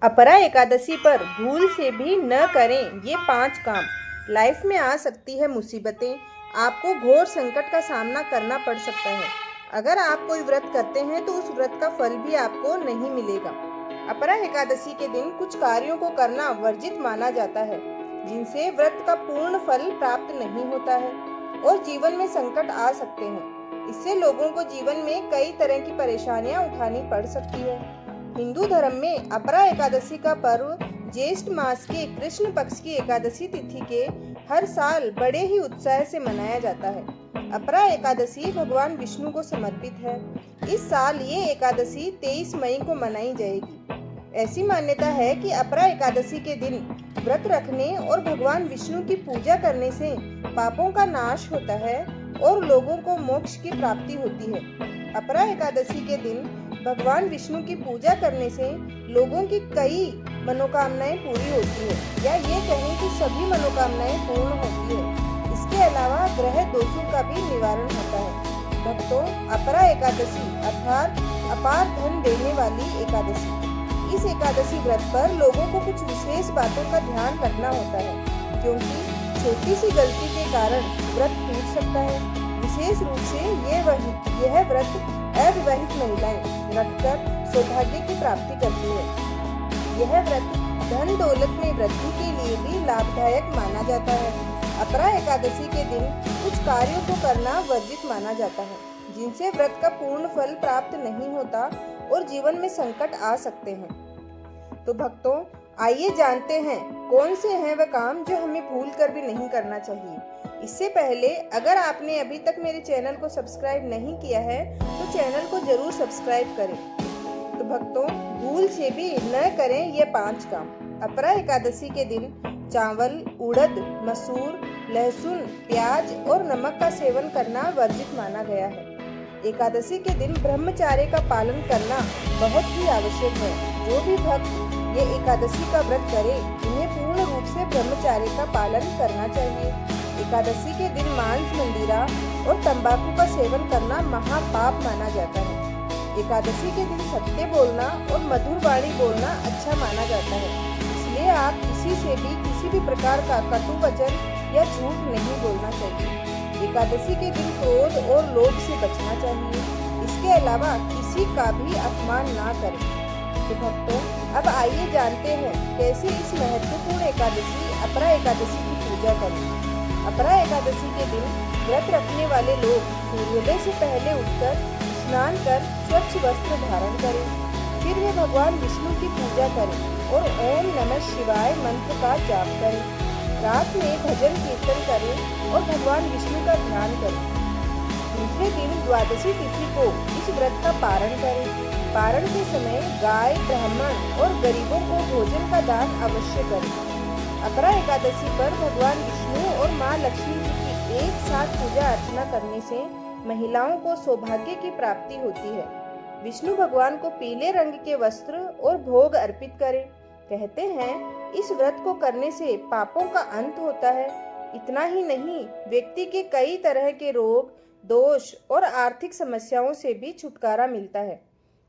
अपरा एकादशी पर भूल से भी न करें ये 5 काम। लाइफ में आ सकती है मुसीबतें, आपको घोर संकट का सामना करना पड़ सकता है। अगर आप कोई व्रत करते हैं तो उस व्रत का फल भी आपको नहीं मिलेगा। अपरा एकादशी के दिन कुछ कार्यों को करना वर्जित माना जाता है, जिनसे व्रत का पूर्ण फल प्राप्त नहीं होता है और जीवन में संकट आ सकते हैं। इससे लोगों को जीवन में कई तरह की परेशानियां उठानी पड़ सकती है। हिंदू धर्म में अपरा एकादशी का पर्व ज्येष्ठ मास के कृष्ण पक्ष की एकादशी तिथि के हर साल बड़े ही उत्साह से मनाया जाता है। अपरा एकादशी भगवान विष्णु को समर्पित है। इस साल ये एकादशी 23 मई को मनाई जाएगी। ऐसी मान्यता है कि अपरा एकादशी के दिन व्रत रखने और भगवान विष्णु की पूजा करने से पापों का नाश होता है और लोगों को मोक्ष की प्राप्ति होती है। अपरा एकादशी के दिन भगवान विष्णु की पूजा करने से लोगों की कई मनोकामनाएं पूरी होती है, या ये कहें कि सभी मनोकामनाएं पूर्ण होती है। इसके अलावा ग्रह दोषों का भी निवारण होता है। भक्तों, अपरा एकादशी अर्थात अपार धन देने वाली एकादशी। इस एकादशी व्रत पर लोगों को कुछ विशेष बातों का ध्यान रखना होता है, क्योंकि छोटी सी गलती के कारण व्रत टूट सकता है। विशेष रूप से यह व्रत अविवाहित महिलाएं रखकर सौभाग्य की प्राप्ति करती है। यह व्रत धन दौलत में वृद्धि के लिए भी लाभदायक माना जाता है। अपरा एकादशी के दिन कुछ कार्यों को करना वर्जित माना जाता है, जिनसे व्रत का पूर्ण फल प्राप्त नहीं होता और जीवन में संकट आ सकते हैं। तो भक्तों, आइए जानते हैं कौन से हैं वह काम जो हमें भूल कर भी नहीं करना चाहिए। इससे पहले अगर आपने अभी तक मेरे चैनल को सब्सक्राइब नहीं किया है तो चैनल को जरूर सब्सक्राइब करें। तो भक्तों, भूल से भी न करें ये 5 काम। अपरा एकादशी के दिन चावल, उड़द, मसूर, लहसुन, प्याज और नमक का सेवन करना वर्जित माना गया है। एकादशी के दिन ब्रह्मचर्य का पालन करना बहुत ही आवश्यक है। जो भी भक्त ये एकादशी का व्रत करे, उन्हें पूर्ण रूप से ब्रह्मचर्य का पालन करना चाहिए। एकादशी के दिन मांस, मंदिरा और तंबाकू का सेवन करना महापाप माना जाता है। एकादशी के दिन सत्य बोलना और मधुर वाणी बोलना अच्छा माना जाता है, इसलिए आप किसी से भी किसी भी प्रकार का कटु वचन या झूठ नहीं बोलना चाहिए। एकादशी के दिन क्रोध और लोभ से बचना चाहिए। इसके अलावा किसी का भी अपमान ना करें। तो भक्तों, अब आइए जानते हैं कैसे इस महत्वपूर्ण एकादशी अपरा एकादशी की पूजा करें। अपरा एकादशी के दिन व्रत रखने वाले लोग सूर्योदय से पहले उठकर स्नान कर स्वच्छ वस्त्र धारण करें। फिर वे भगवान विष्णु की पूजा करें और ओम नमः शिवाय मंत्र का जाप करें। रात में भजन कीर्तन करें और भगवान विष्णु का ध्यान करें। दूसरे दिन द्वादशी तिथि को इस व्रत का पारण करें। पारण के समय गाय, ब्राह्मण और गरीबों को भोजन का दान अवश्य करें। अपरा एकादशी पर भगवान विष्णु और माँ लक्ष्मी जी की एक साथ पूजा अर्चना करने से महिलाओं को सौभाग्य की प्राप्ति होती है। विष्णु भगवान को पीले रंग के वस्त्र और भोग अर्पित करें। कहते हैं इस व्रत को करने से पापों का अंत होता है। इतना ही नहीं, व्यक्ति के कई तरह के रोग, दोष और आर्थिक समस्याओं से भी छुटकारा मिलता है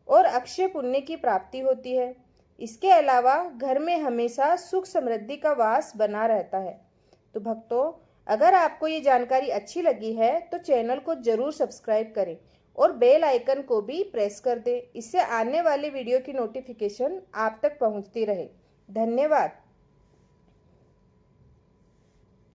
और अक्षय पुण्य की प्राप्ति होती है। इसके अलावा घर में हमेशा सुख समृद्धि का वास बना रहता है। तो भक्तों, अगर आपको ये जानकारी अच्छी लगी है तो चैनल को जरूर सब्सक्राइब करें और बेल आइकन को भी प्रेस कर दें। इससे आने वाले वीडियो की नोटिफिकेशन आप तक पहुंचती रहे। धन्यवाद।